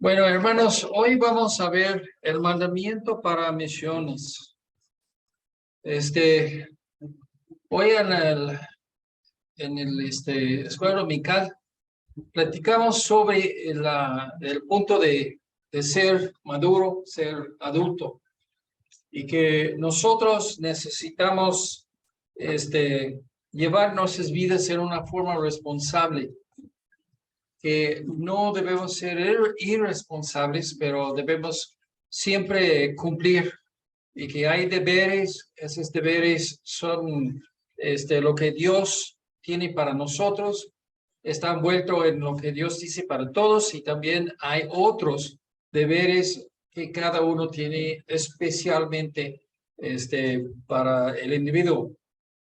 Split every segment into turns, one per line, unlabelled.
Bueno, hermanos, hoy vamos a ver el mandamiento para misiones. Hoy en el escuela dominical platicamos sobre el punto de ser maduro, ser adulto, y que nosotros necesitamos llevar nuestras vidas en una forma responsable, que no debemos ser irresponsables, pero debemos siempre cumplir, y que hay deberes. Esos deberes son lo que Dios tiene para nosotros, está envuelto en lo que Dios dice para todos, y también hay otros deberes que cada uno tiene especialmente para el individuo.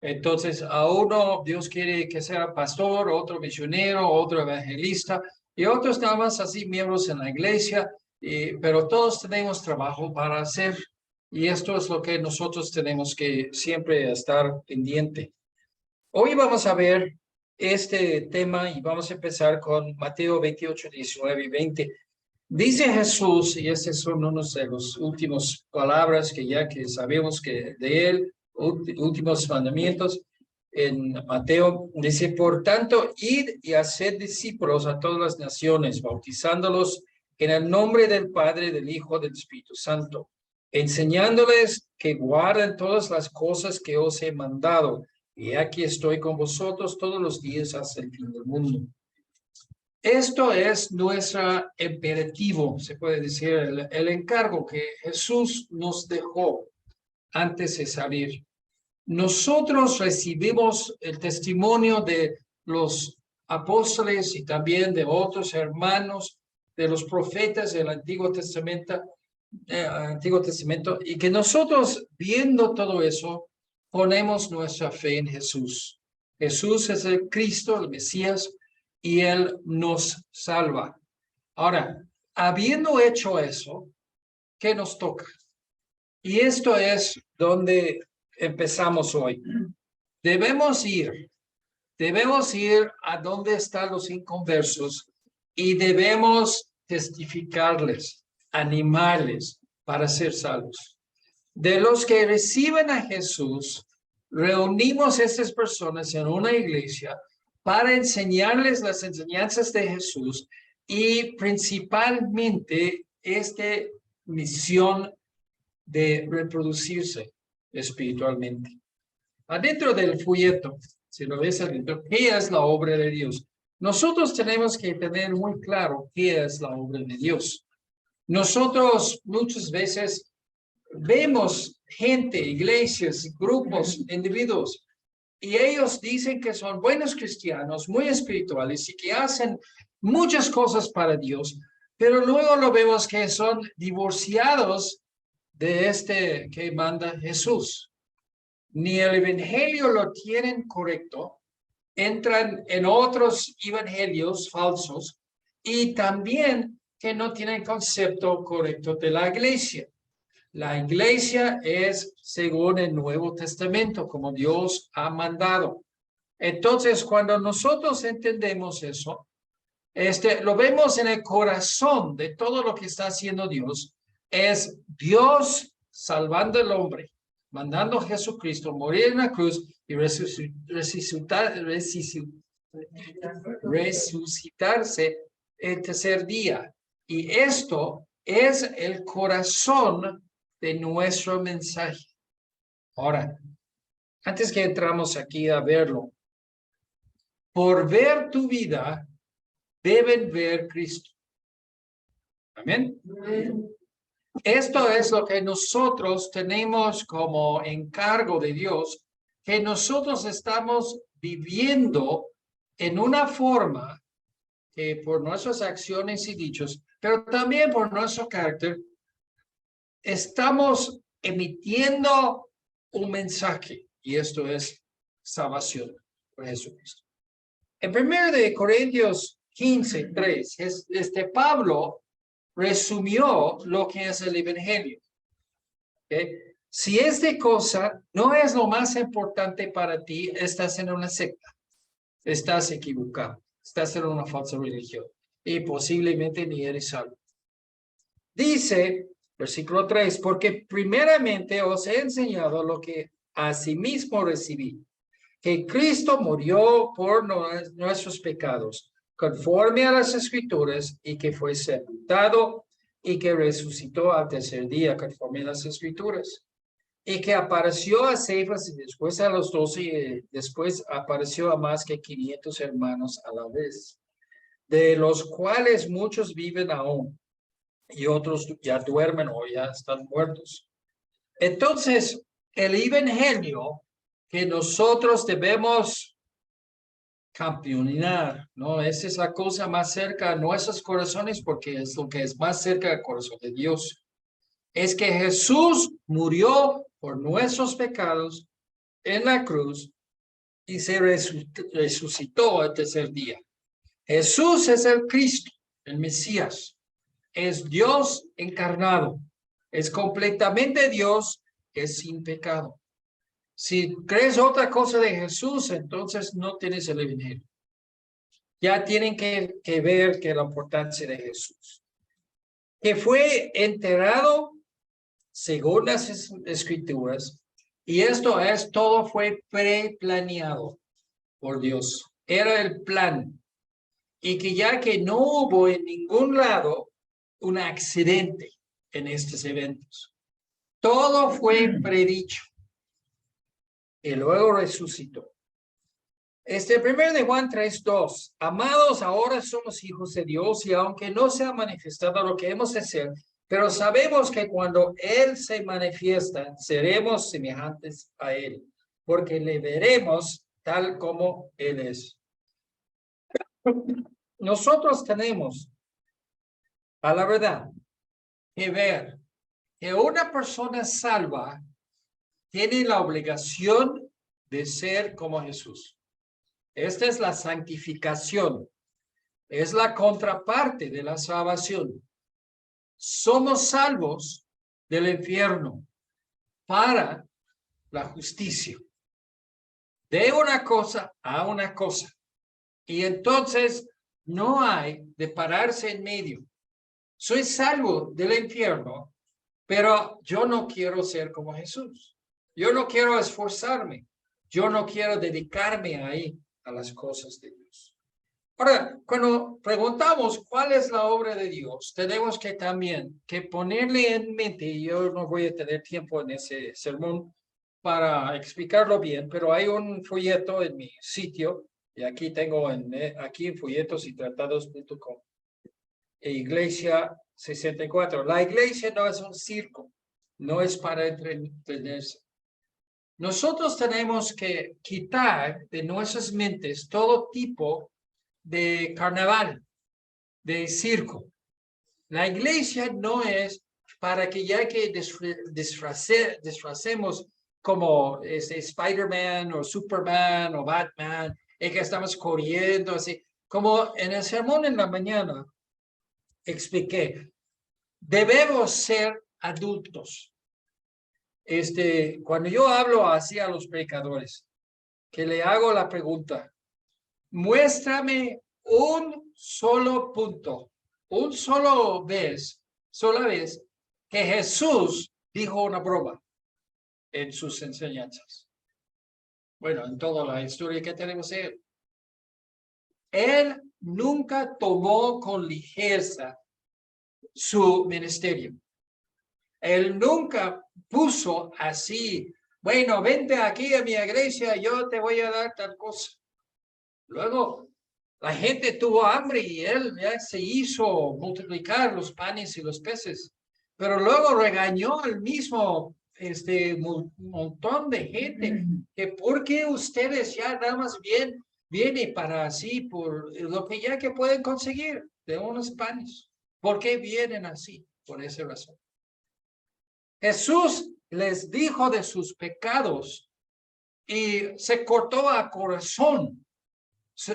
Entonces, a uno Dios quiere que sea pastor, otro misionero, otro evangelista, y otros nada más así miembros en la iglesia, pero todos tenemos trabajo para hacer, y esto es lo que nosotros tenemos que siempre estar pendiente. Hoy vamos a ver este tema y vamos a empezar con Mateo 28, 19 y 20. Dice Jesús, y estas son unos de los últimos palabras que sabemos que de él, últimos mandamientos en Mateo, dice: por tanto, id y haced discípulos a todas las naciones, bautizándolos en el nombre del Padre, del Hijo, del Espíritu Santo, enseñándoles que guarden todas las cosas que os he mandado. Y aquí estoy con vosotros todos los días hasta el fin del mundo. Esto es nuestro imperativo, se puede decir, el encargo que Jesús nos dejó antes de salir. Nosotros recibimos el testimonio de los apóstoles y también de otros hermanos, de los profetas del Antiguo Testamento, y que nosotros, viendo todo eso, ponemos nuestra fe en Jesús. Jesús es el Cristo, el Mesías, y Él nos salva. Ahora, habiendo hecho eso, ¿qué nos toca? Y esto es donde empezamos hoy. Debemos ir a donde están los inconversos y debemos testificarles, animarles para ser salvos. De los que reciben a Jesús, reunimos a estas personas en una iglesia para enseñarles las enseñanzas de Jesús, y principalmente esta misión de reproducirse espiritualmente. Adentro del folleto, si lo ves adentro, ¿qué es la obra de Dios? Nosotros tenemos que tener muy claro qué es la obra de Dios. Nosotros muchas veces vemos gente, iglesias, grupos, individuos, y ellos dicen que son buenos cristianos, muy espirituales, y que hacen muchas cosas para Dios, pero luego lo vemos que son divorciados de que manda Jesús. Ni el evangelio lo tienen correcto, entran en otros evangelios falsos, y también que no tienen concepto correcto de la iglesia. La iglesia es según el Nuevo Testamento, como Dios ha mandado. Entonces, cuando nosotros entendemos eso, lo vemos en el corazón de todo lo que está haciendo Dios. Es Dios salvando al hombre, mandando a Jesucristo morir en la cruz y resucitarse el tercer día. Y esto es el corazón de nuestro mensaje. Ahora, antes que entramos aquí a verlo, por ver tu vida, deben ver Cristo. Amén. Esto es lo que nosotros tenemos como encargo de Dios, que nosotros estamos viviendo en una forma que por nuestras acciones y dichos, pero también por nuestro carácter, estamos emitiendo un mensaje, y esto es salvación por Jesucristo. En 1 Corintios 15, 3, Pablo resumió lo que es el evangelio. ¿Okay? Si esta cosa no es lo más importante para ti, estás en una secta, estás equivocado, estás en una falsa religión y posiblemente ni eres salvo. Dice, versículo 3, porque primeramente os he enseñado lo que asimismo recibí, que Cristo murió por nuestros pecados, conforme a las Escrituras, y que fue sepultado y que resucitó al tercer día, conforme a las Escrituras, y que apareció a Cefas y después a los 12, y después apareció a más que 500 hermanos a la vez, de los cuales muchos viven aún y otros ya duermen o ya están muertos. Entonces, el evangelio que nosotros debemos campeonar, ¿no? Esa es la cosa más cerca a nuestros corazones porque es lo que es más cerca del corazón de Dios. Es que Jesús murió por nuestros pecados en la cruz y se resucitó al tercer día. Jesús es el Cristo, el Mesías. Es Dios encarnado. Es completamente Dios, es sin pecado. Si crees otra cosa de Jesús, entonces no tienes el evangelio. Ya tienen que ver que la importancia de Jesús. Que fue enterrado según las escrituras, y esto es, todo fue preplaneado por Dios. Era el plan. Y que ya que no hubo en ningún lado un accidente en estos eventos. Todo fue predicho. Y luego resucitó. Primero de Juan 3:2. Amados, ahora somos hijos de Dios y aunque no se ha manifestado lo que hemos de ser, pero sabemos que cuando Él se manifiesta, seremos semejantes a Él, porque le veremos tal como Él es. Nosotros tenemos, a la verdad, que ver que una persona salva tiene la obligación de ser como Jesús. Esta es la santificación. Es la contraparte de la salvación. Somos salvos del infierno para la justicia. De una cosa a una cosa. Y entonces no hay de pararse en medio. Soy salvo del infierno, pero yo no quiero ser como Jesús. Yo no quiero esforzarme. Yo no quiero dedicarme ahí a las cosas de Dios. Ahora, cuando preguntamos cuál es la obra de Dios, tenemos que también que ponerle en mente, y yo no voy a tener tiempo en ese sermón para explicarlo bien, pero hay un folleto en mi sitio, y aquí tengo aquí en folletosYtratados.com, Iglesia 64. La iglesia no es un circo, no es para entretenerse. Nosotros tenemos que quitar de nuestras mentes todo tipo de carnaval, de circo. La iglesia no es para que ya que disfracemos como Spider-Man o Superman o Batman, y que estamos corriendo así, como en el sermón en la mañana expliqué, debemos ser adultos. Cuando yo hablo así a los predicadores, que le hago la pregunta, muéstrame un solo punto, sola vez que Jesús dijo una broma en sus enseñanzas. Bueno, en toda la historia que tenemos de él. Él nunca tomó con ligereza su ministerio. Él nunca puso así, bueno, vente aquí a mi iglesia, yo te voy a dar tal cosa. Luego, la gente tuvo hambre y él ya se hizo multiplicar los panes y los peces. Pero luego regañó al mismo montón de gente que por qué ustedes ya nada más viene para así por lo que ya que pueden conseguir de unos panes. ¿Por qué vienen así? Por esa razón. Jesús les dijo de sus pecados y se cortó a corazón.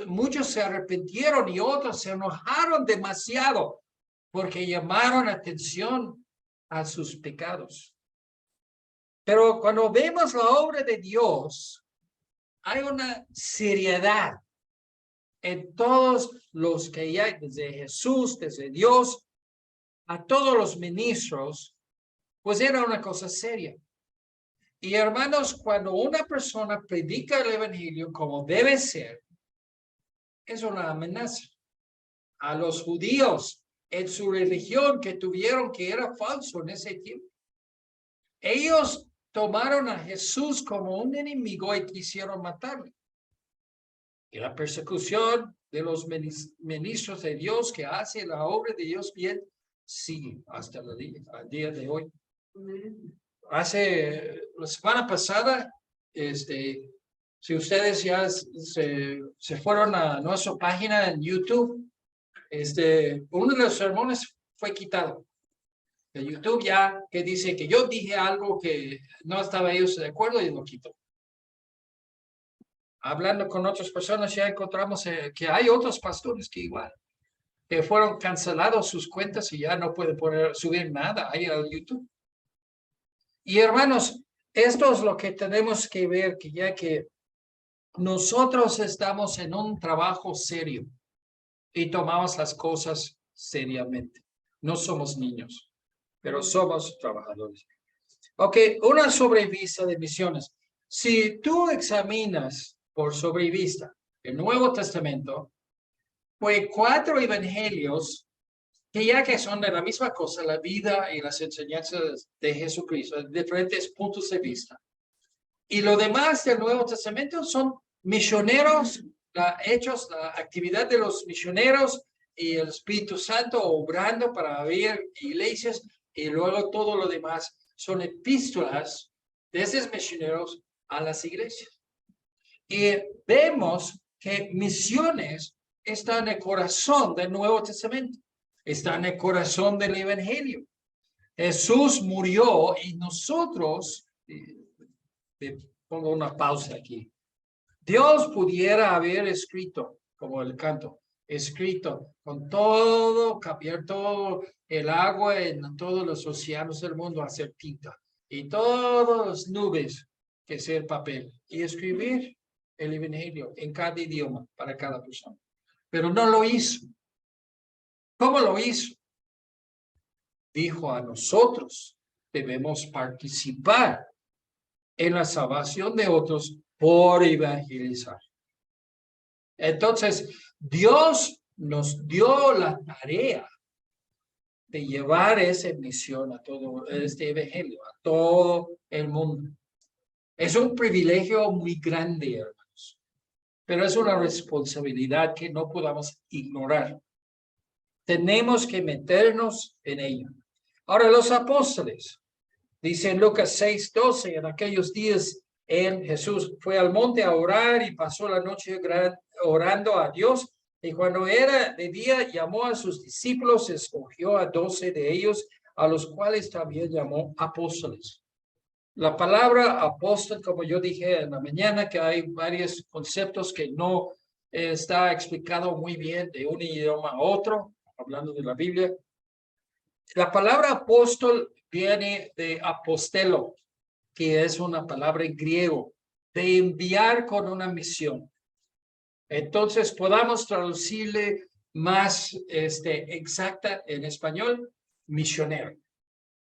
Muchos se arrepintieron y otros se enojaron demasiado porque llamaron atención a sus pecados. Pero cuando vemos la obra de Dios, hay una seriedad en todos los que ya, desde Jesús, desde Dios, a todos los ministros, pues era una cosa seria. Y hermanos, cuando una persona predica el evangelio como debe ser, es una amenaza a los judíos en su religión que tuvieron que era falso en ese tiempo. Ellos tomaron a Jesús como un enemigo y quisieron matarlo. Y la persecución de los ministros de Dios que hacen la obra de Dios bien, sigue hasta el día de hoy. La semana pasada, si ustedes ya se fueron a nuestra página en YouTube, uno de los sermones fue quitado de YouTube ya, que dice que yo dije algo que no estaba ellos de acuerdo y lo quito. Hablando con otras personas ya encontramos que hay otros pastores que igual, que fueron cancelados sus cuentas y ya no pueden subir nada ahí al YouTube. Y hermanos, esto es lo que tenemos que ver, que ya que nosotros estamos en un trabajo serio y tomamos las cosas seriamente. No somos niños, pero somos trabajadores. Ok, una sobrevista de misiones. Si tú examinas por sobrevista el Nuevo Testamento, pues 4 evangelios que ya que son de la misma cosa, la vida y las enseñanzas de Jesucristo, de diferentes puntos de vista. Y lo demás del Nuevo Testamento son misioneros, hechos, la actividad de los misioneros y el Espíritu Santo obrando para abrir iglesias, y luego todo lo demás son epístolas de esos misioneros a las iglesias. Y vemos que misiones están en el corazón del Nuevo Testamento, está en el corazón del Evangelio. Jesús murió y nosotros, pongo una pausa aquí. Dios pudiera haber escrito, como el canto, escrito con todo, cambiar todo el agua en todos los océanos del mundo, hacer tinta y todas las nubes que ser papel y escribir el Evangelio en cada idioma para cada persona. Pero no lo hizo. ¿Cómo lo hizo? Dijo a nosotros, debemos participar en la salvación de otros por evangelizar. Entonces, Dios nos dio la tarea de llevar esa misión a todo este evangelio, a todo el mundo. Es un privilegio muy grande, hermanos, pero es una responsabilidad que no podamos ignorar. Tenemos que meternos en ello. Ahora, los apóstoles, dice en Lucas 6:12, en aquellos días Jesús fue al monte a orar y pasó la noche orando a Dios. Y cuando era de día, llamó a sus discípulos, escogió a 12 de ellos, a los cuales también llamó apóstoles. La palabra apóstol, como yo dije en la mañana, que hay varios conceptos que no está explicado muy bien de un idioma a otro, hablando de la Biblia. La palabra apóstol viene de apostelo, que es una palabra en griego, de enviar con una misión. Entonces, podamos traducirle más exacta en español, misionero.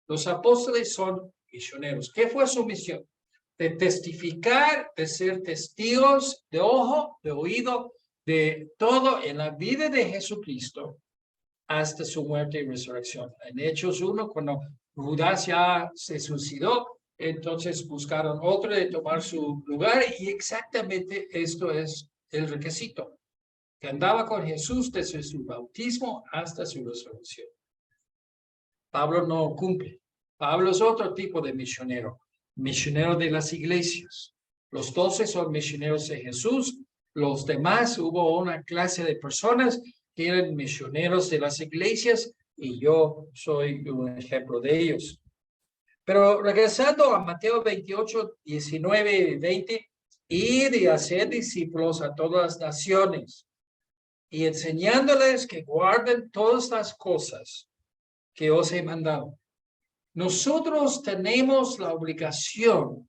Los apóstoles son misioneros. ¿Qué fue su misión? De testificar, de ser testigos de ojo, de oído, de todo en la vida de Jesucristo hasta su muerte y resurrección. En Hechos 1, cuando Judas ya se suicidó, entonces buscaron otro de tomar su lugar y exactamente esto es el requisito, que andaba con Jesús desde su bautismo hasta su resurrección. Pablo no cumple. Pablo es otro tipo de misionero, misionero de las iglesias. Los 12 son misioneros de Jesús. Los demás, hubo una clase de personas que eran misioneros de las iglesias y yo soy un ejemplo de ellos. Pero regresando a Mateo 28, 19 y 20, ir y hacer discípulos a todas las naciones y enseñándoles que guarden todas las cosas que os he mandado. Nosotros tenemos la obligación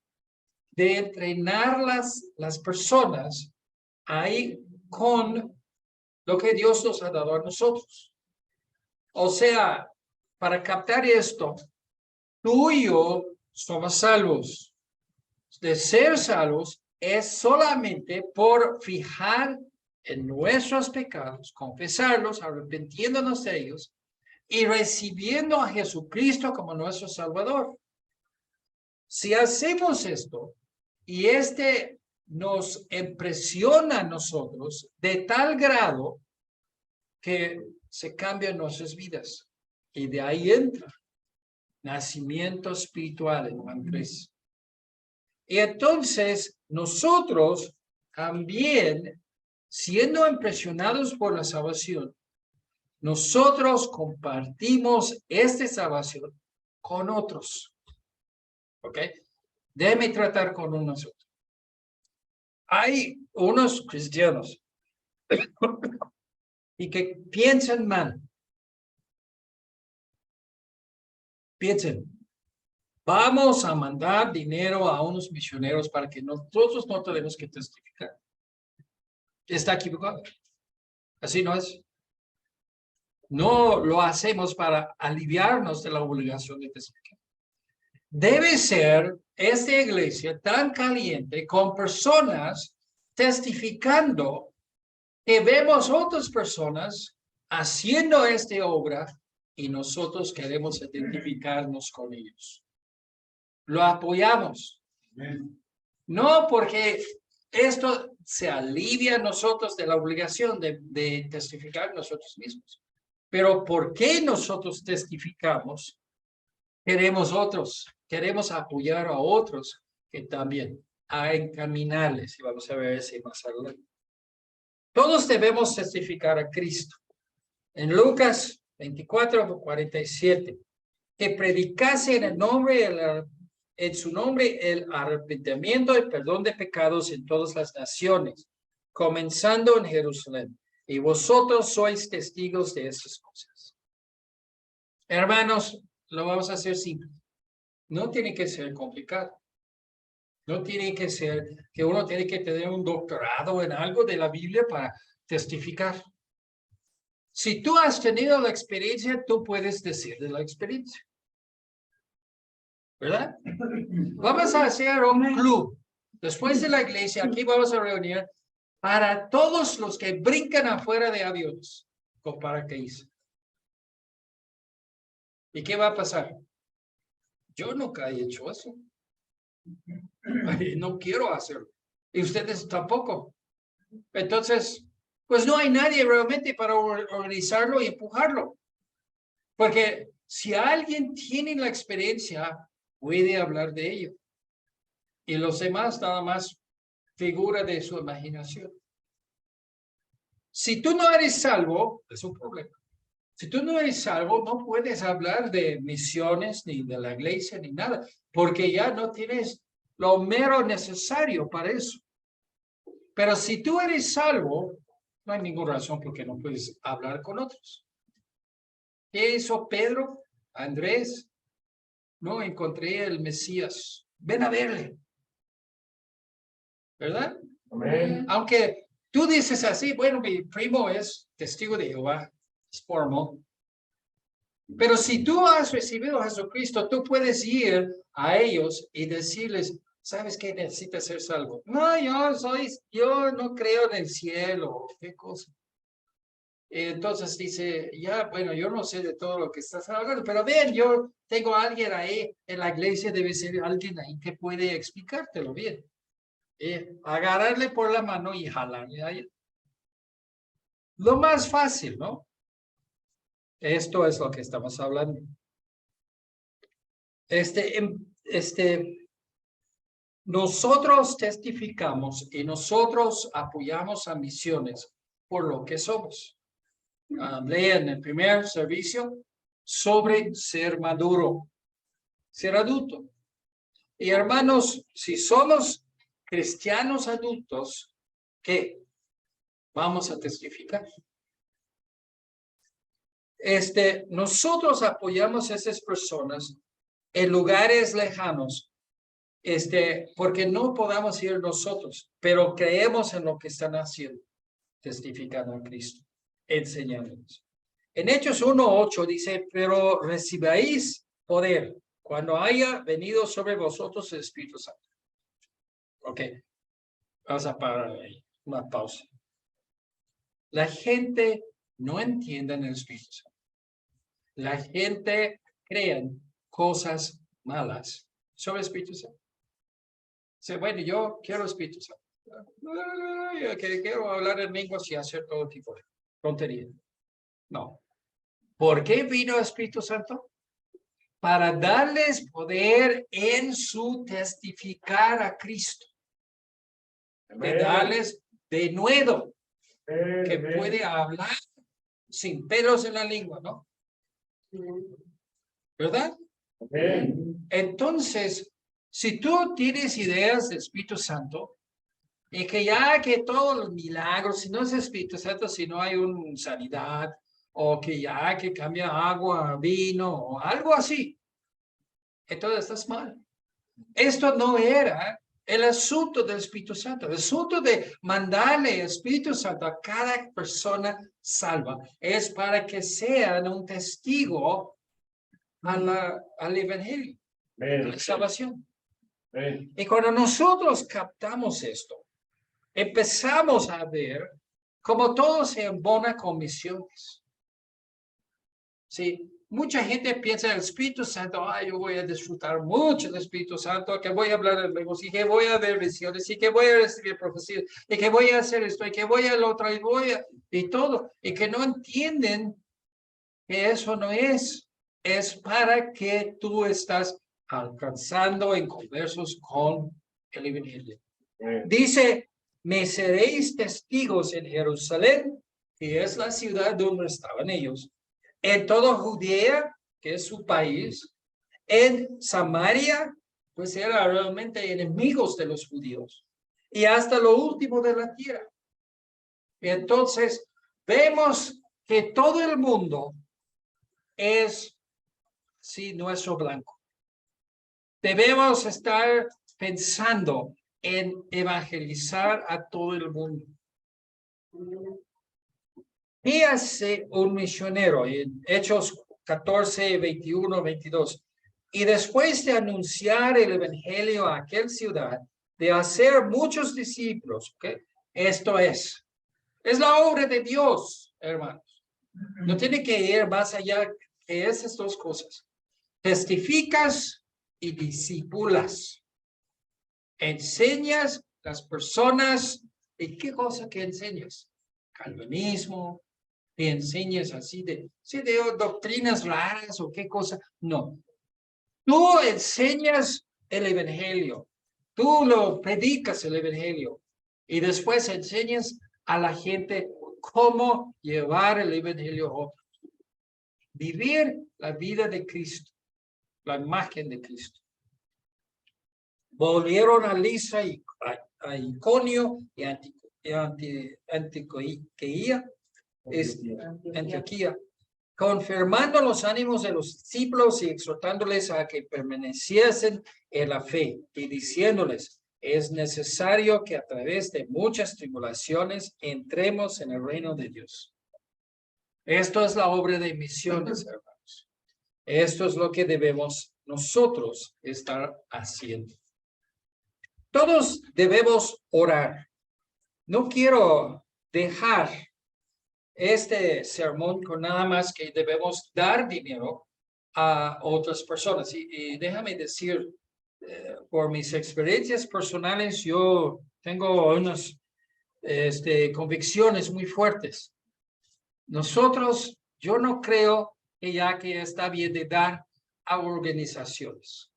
de entrenar las personas ahí con lo que Dios nos ha dado a nosotros. O sea, para captar esto, tú y yo somos salvos. De ser salvos es solamente por fijar en nuestros pecados, confesarlos, arrepintiéndonos de ellos y recibiendo a Jesucristo como nuestro Salvador. Si hacemos esto y nos impresiona a nosotros de tal grado que se cambian nuestras vidas. Y de ahí entra nacimiento espiritual en Juan 3. Y entonces nosotros también, siendo impresionados por la salvación, nosotros compartimos esta salvación con otros. ¿Ok? Déjeme tratar con unos otros. Hay unos cristianos y que piensan mal. Piensen, vamos a mandar dinero a unos misioneros para que nosotros no tenemos que testificar. Está equivocado. Así no es. No lo hacemos para aliviarnos de la obligación de testificar. Debe ser esta iglesia tan caliente con personas testificando que vemos otras personas haciendo esta obra y nosotros queremos identificarnos con ellos. Lo apoyamos. No porque esto se alivia a nosotros de la obligación de testificar nosotros mismos. Pero ¿por qué nosotros testificamos? Queremos otros, queremos apoyar a otros que también a encaminarles. Y vamos a ver eso más adelante. Todos debemos testificar a Cristo. En Lucas 24:47, que predicase en su nombre el arrepentimiento y perdón de pecados en todas las naciones, comenzando en Jerusalén. Y vosotros sois testigos de estas cosas. Hermanos, lo vamos a hacer simple. No tiene que ser complicado. No tiene que ser que uno tiene que tener un doctorado en algo de la Biblia para testificar. Si tú has tenido la experiencia, tú puedes decir de la experiencia. ¿Verdad? Vamos a hacer un club. Después de la iglesia, aquí vamos a reunir para todos los que brincan afuera de aviones con paracaídas. ¿Y qué va a pasar? Yo nunca he hecho eso. No quiero hacerlo. Y ustedes tampoco. Entonces, pues no hay nadie realmente para organizarlo y empujarlo. Porque si alguien tiene la experiencia, puede hablar de ello. Y los demás nada más figura de su imaginación. Si tú no eres salvo, es un problema. Si tú no eres salvo, no puedes hablar de misiones, ni de la iglesia, ni nada, porque ya no tienes lo mero necesario para eso. Pero si tú eres salvo, no hay ninguna razón por qué no puedes hablar con otros. ¿Qué hizo Pedro? Andrés, no encontré el Mesías. Ven a verle. ¿Verdad? Amén. Aunque tú dices así, bueno, mi primo es testigo de Jehová, es formal. Pero si tú has recibido a Jesucristo, tú puedes ir a ellos y decirles, ¿sabes qué? Necesitas ser salvo. No, yo no creo en el cielo. ¿Qué cosa? Entonces dice, ya, bueno, yo no sé de todo lo que estás hablando, pero ven, yo tengo a alguien ahí en la iglesia, debe ser alguien ahí que puede explicártelo bien. Agarrarle por la mano y jalarle ahí. Lo más fácil, ¿no? Esto es lo que estamos hablando. Nosotros testificamos y nosotros apoyamos a misiones por lo que somos. Hablé en el primer servicio sobre ser maduro, ser adulto. Y hermanos, si somos cristianos adultos, ¿qué? Vamos a testificar. Nosotros apoyamos a esas personas en lugares lejanos, porque no podamos ir nosotros, pero creemos en lo que están haciendo, testificando a Cristo, enseñándonos. En Hechos 1:8 dice, pero recibiréis poder cuando haya venido sobre vosotros el Espíritu Santo. Ok, vamos a parar ahí, una pausa. La gente no entiende el Espíritu Santo. La gente cree cosas malas sobre el Espíritu Santo. Dice, bueno, yo quiero el Espíritu Santo. Yo quiero hablar en lenguas y hacer todo tipo de tontería. No. ¿Por qué vino el Espíritu Santo? Para darles poder en su testificar a Cristo. De darles de nuevo que puede hablar sin pelos en la lengua, ¿no? ¿Verdad? Entonces, si tú tienes ideas del Espíritu Santo, y que ya que todos los milagros, si no es Espíritu Santo, si no hay una sanidad, o que ya que cambia agua a vino, o algo así, entonces estás mal. Esto no era el asunto del Espíritu Santo. El asunto de mandarle el Espíritu Santo a cada persona salva es para que sean un testigo al Evangelio, a la salvación. Y cuando nosotros captamos esto, empezamos a ver cómo todo se embona con misiones. Sí, mucha gente piensa en el Espíritu Santo, yo voy a disfrutar mucho del Espíritu Santo, que voy a hablar en lenguas, y que voy a ver visiones, y que voy a recibir profecías, y que voy a hacer esto, y que voy a lo otro, y todo, y que no entienden que eso no es para que tú estás alcanzando en conversos con el Evangelio. Dice, me seréis testigos en Jerusalén, que es la ciudad donde estaban ellos, en toda Judea, que es su país, en Samaria, pues eran realmente enemigos de los judíos, y hasta lo último de la tierra. Entonces, vemos que todo el mundo es, sí, nuestro blanco. Debemos estar pensando en evangelizar a todo el mundo. ¿Qué hace un misionero? En Hechos 14, 21, 22. Y después de anunciar el evangelio a aquella ciudad, de hacer muchos discípulos, ¿okay? Esto es la obra de Dios, hermanos. No tiene que ir más allá que esas dos cosas. Testificas y discipulas. Enseñas las personas. ¿Y qué cosa que enseñas? Calvinismo. Te enseñas así de doctrinas raras o qué cosa. No. Tú enseñas el evangelio. Tú lo predicas el evangelio. Y después enseñas a la gente cómo llevar el evangelio a otros. Vivir la vida de Cristo. La imagen de Cristo. Volvieron a Listra y a Iconio y Antioquía, confirmando los ánimos de los discípulos y exhortándoles a que permaneciesen en la fe y diciéndoles, es necesario que a través de muchas tribulaciones entremos en el reino de Dios. Esto es la obra de misiones, hermanos. Esto es lo que debemos nosotros estar haciendo. Todos debemos orar. No quiero dejar este sermón con nada más que debemos dar dinero a otras personas. Y déjame decir, por mis experiencias personales, yo tengo unas convicciones muy fuertes. Yo no creo que está bien de dar a organizaciones.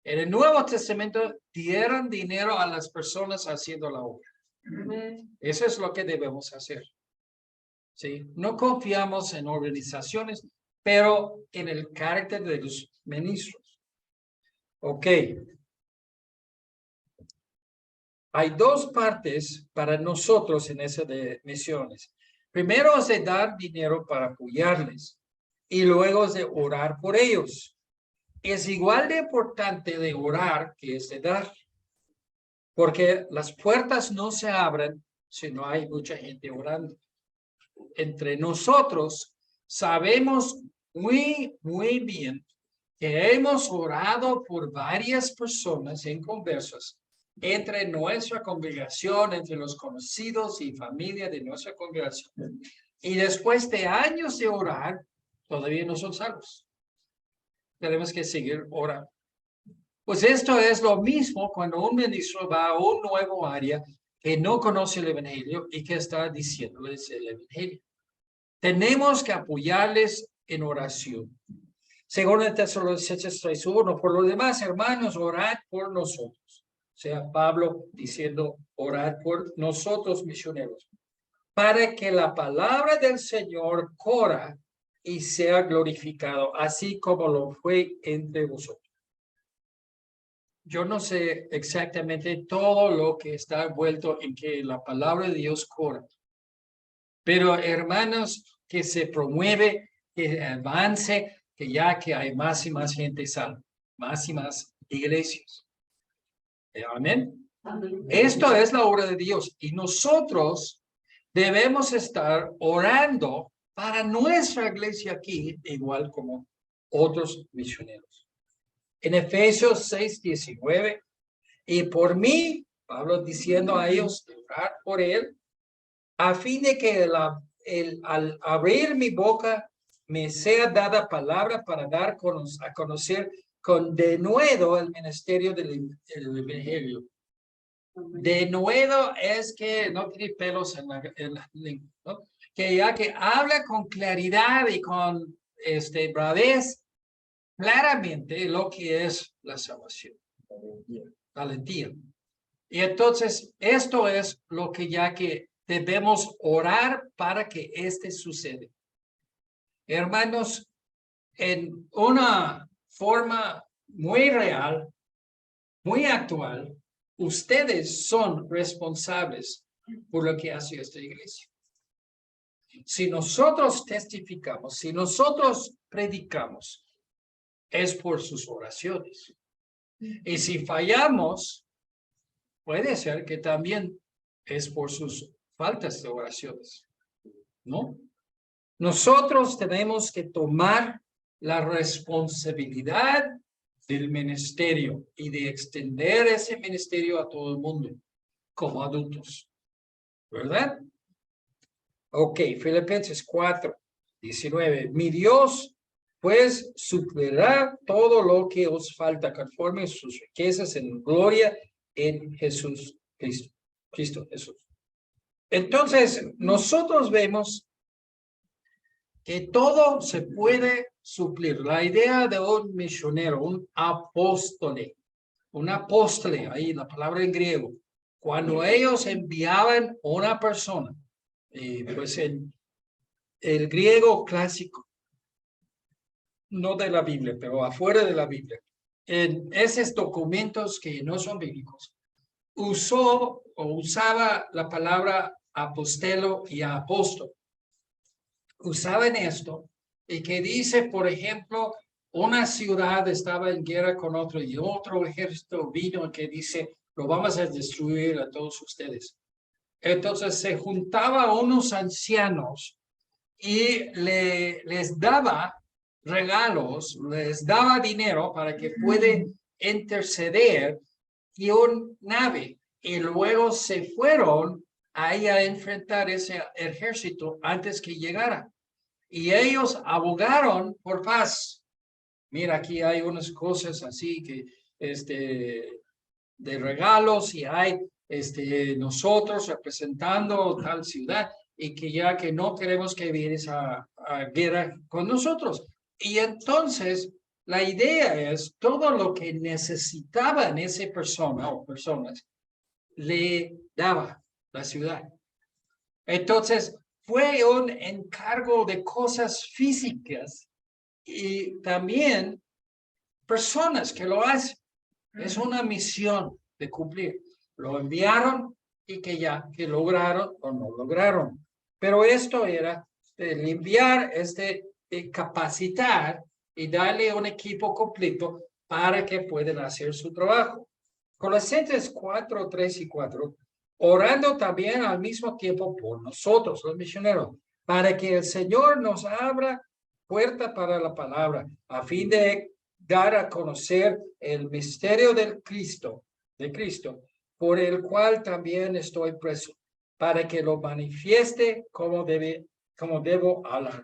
En el Nuevo Testamento dieron dinero a las personas haciendo la obra. Eso es lo que debemos hacer. ¿Sí? No confiamos en organizaciones, pero en el carácter de los ministros. Ok. Hay dos partes para nosotros en esa de misiones. Primero es de dar dinero para apoyarles y luego es de orar por ellos. Es igual de importante de orar que es de dar, porque las puertas no se abren si no hay mucha gente orando. Entre nosotros sabemos muy bien que hemos orado por varias personas en conversas entre nuestra congregación, entre los conocidos y familia de nuestra congregación. Y después de años de orar, todavía no son salvos. Tenemos que seguir orando. Pues esto es lo mismo cuando un ministro va a un nuevo área que no conoce el evangelio y que está diciéndoles el evangelio. Tenemos que apoyarles en oración. Según el Tesalonicenses 3:1, por lo demás, hermanos, orad por nosotros. O sea, Pablo diciendo, orad por nosotros, misioneros, para que la palabra del Señor corra y sea glorificado, así como lo fue entre vosotros. Yo no sé exactamente todo lo que está envuelto en que la palabra de Dios corra, pero hermanos, que se promueve, que avance, que ya que hay más y más gente salva, más y más iglesias. Amén. Esto es la obra de Dios y nosotros debemos estar orando para nuestra iglesia aquí, igual como otros misioneros. En Efesios 6:19, y por mí, Pablo diciendo a ellos, orar por él, a fin de que al abrir mi boca me sea dada palabra para dar a conocer con denuedo el ministerio del evangelio. Denuedo es que no tiene pelos en la lengua, ¿no? Que ya que habla con claridad y con bravez claramente lo que es la salvación. Valentía. Y entonces esto es lo que ya que debemos orar para que suceda. Hermanos, en una forma muy real, muy actual, ustedes son responsables por lo que hace esta iglesia. Si nosotros testificamos, si nosotros predicamos, es por sus oraciones. Y si fallamos, puede ser que también es por sus faltas de oraciones, ¿no? Nosotros tenemos que tomar la responsabilidad del ministerio y de extender ese ministerio a todo el mundo como adultos, ¿verdad? Ok, Filipenses 4:19. Mi Dios, pues, suplirá todo lo que os falta conforme a sus riquezas en gloria en Jesús Cristo. Cristo Jesús. Entonces, nosotros vemos que todo se puede suplir. La idea de un misionero, un apóstole, ahí la palabra en griego, cuando ellos enviaban a una persona, pues en el griego clásico, no de la Biblia, pero afuera de la Biblia, en esos documentos que no son bíblicos, usaba la palabra apostelo y apóstol. Usaban esto y que dice, por ejemplo, una ciudad estaba en guerra con otro y otro ejército vino que dice, lo vamos a destruir a todos ustedes. Entonces se juntaba unos ancianos y les daba regalos, les daba dinero para que puedan interceder y un nave. Y luego se fueron ahí a enfrentar ese ejército antes que llegara. Y ellos abogaron por paz. Mira, aquí hay unas cosas así que, de regalos y hay, nosotros representando tal ciudad y que ya que no queremos que vienes a guerra con nosotros. Y entonces la idea es todo lo que necesitaban esa persona o personas le daba la ciudad. Entonces fue un encargo de cosas físicas y también personas que lo hacen. Es una misión de cumplir. Lo enviaron y que lograron o no lograron. Pero esto era el enviar, capacitar y darle un equipo completo para que puedan hacer su trabajo. Colosenses 4:3 y 4, orando también al mismo tiempo por nosotros, los misioneros, para que el Señor nos abra puerta para la palabra, a fin de dar a conocer el misterio de Cristo, por el cual también estoy preso, para que lo manifieste como debo hablar.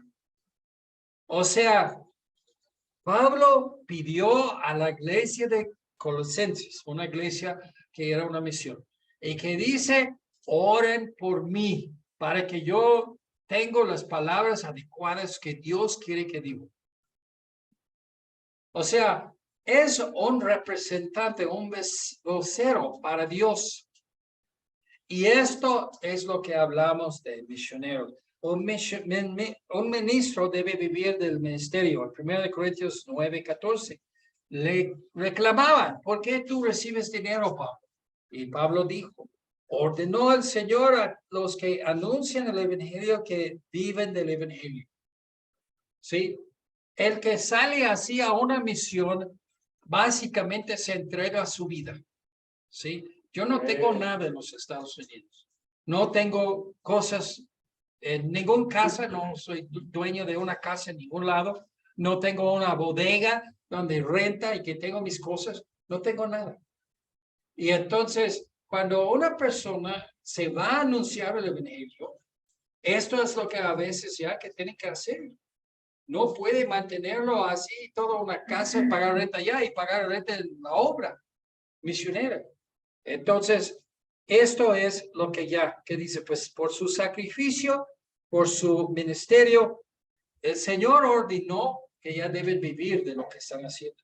O sea, Pablo pidió a la iglesia de Colosenses, una iglesia que era una misión, y que dice, oren por mí, para que yo tengo las palabras adecuadas que Dios quiere que diga. O sea, es un representante, un vocero para Dios. Y esto es lo que hablamos de misioneros. Un ministro debe vivir del ministerio. 1 Corintios 9:14. Le reclamaban, ¿por qué tú recibes dinero, Pablo? Y Pablo dijo, ordenó el Señor a los que anuncian el evangelio que viven del evangelio. ¿Sí? El que sale así a una misión, básicamente se entrega a su vida. ¿Sí? Yo no tengo nada en los Estados Unidos. No tengo cosas en ninguna casa, no soy dueño de una casa en ningún lado. No tengo una bodega donde renta y que tengo mis cosas. No tengo nada. Y entonces, cuando una persona se va a anunciar el evangelio, esto es lo que a veces ya que tienen que hacer. No puede mantenerlo así, toda una casa, pagar renta allá y pagar renta en la obra misionera. Entonces, esto es lo que dice, pues por su sacrificio, por su ministerio, el Señor ordenó que ya deben vivir de lo que están haciendo.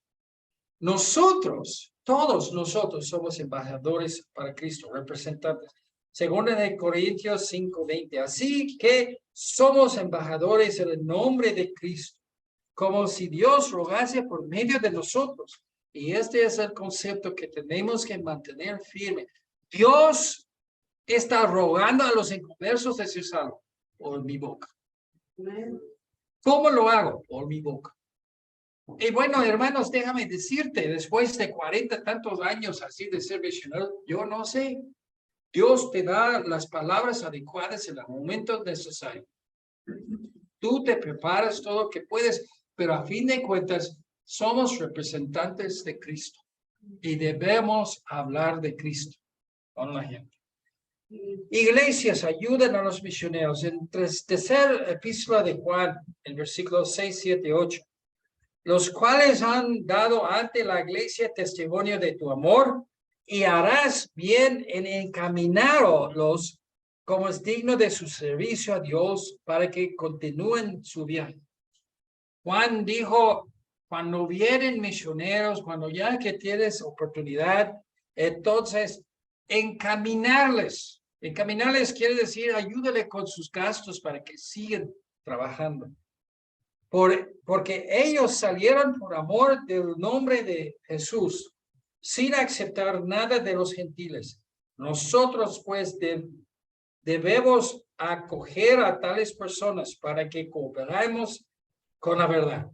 Nosotros, todos nosotros somos embajadores para Cristo, representantes. Segunda de Corintios 5:20. Así que somos embajadores en el nombre de Cristo, como si Dios rogase por medio de nosotros. Y este es el concepto que tenemos que mantener firme. Dios está rogando a los inconversos de ser salvos por mi boca. ¿Cómo lo hago? Por mi boca. Y bueno, hermanos, déjame decirte, después de 40 tantos años así de ser misionero, yo no sé. Dios te da las palabras adecuadas en el momento necesario. Tú te preparas todo lo que puedes, pero a fin de cuentas somos representantes de Cristo y debemos hablar de Cristo con la gente. Iglesias ayudan a los misioneros. En tercera epístola de Juan, el versículo 6, 7, 8. Los cuales han dado ante la iglesia testimonio de tu amor, y harás bien en encaminarlos como es digno de su servicio a Dios para que continúen su viaje. Juan dijo, cuando vienen misioneros, cuando ya que tienes oportunidad, entonces encaminarles. Encaminarles quiere decir ayúdale con sus gastos para que sigan trabajando. Porque ellos salieron por amor del nombre de Jesús, sin aceptar nada de los gentiles. Nosotros pues debemos acoger a tales personas para que cooperemos con la verdad.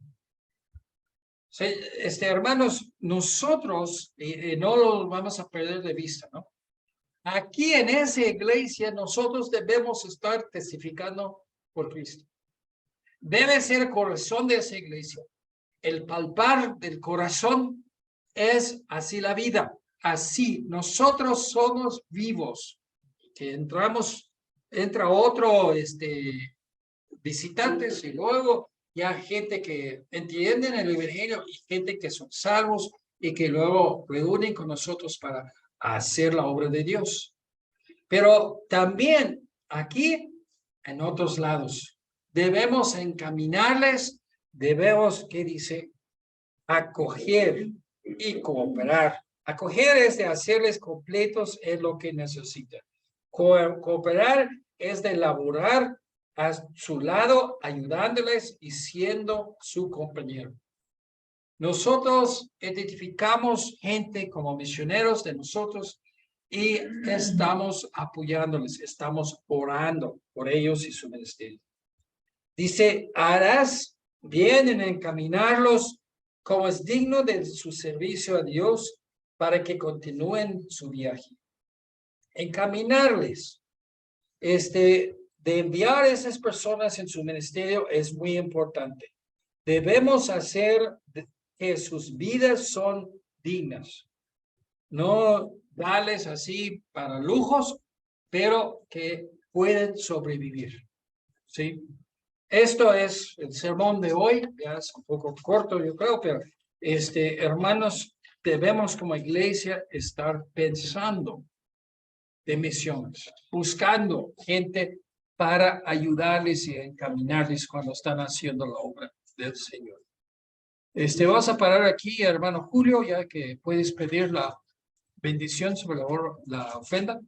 Hermanos, nosotros, no lo vamos a perder de vista, ¿no? Aquí en esa iglesia nosotros debemos estar testificando por Cristo. Debe ser el corazón de esa iglesia. El palpar del corazón es así la vida. Así, nosotros somos vivos. Que entra otro visitantes y luego ya gente que entienden el evangelio y gente que son salvos y que luego reúnen con nosotros para hacer la obra de Dios. Pero también aquí, en otros lados, debemos encaminarles, debemos, ¿qué dice? Acoger y cooperar. Acoger es de hacerles completos en lo que necesitan. Cooperar es de laborar a su lado, ayudándoles y siendo su compañero. Nosotros identificamos gente como misioneros de nosotros y estamos apoyándoles, estamos orando por ellos y su ministerio. Dice, harás bien en encaminarlos como es digno de su servicio a Dios para que continúen su viaje. Encaminarles. de enviar a esas personas en su ministerio es muy importante. Debemos hacer que sus vidas son dignas. No darles así para lujos, pero que pueden sobrevivir. ¿Sí? Esto es el sermón de hoy. Ya es un poco corto, yo creo, pero hermanos, debemos como iglesia estar pensando de misiones, buscando gente para ayudarles y encaminarles cuando están haciendo la obra del Señor. Vamos a parar aquí, hermano Julio, ya que puedes pedir la bendición sobre la ofrenda.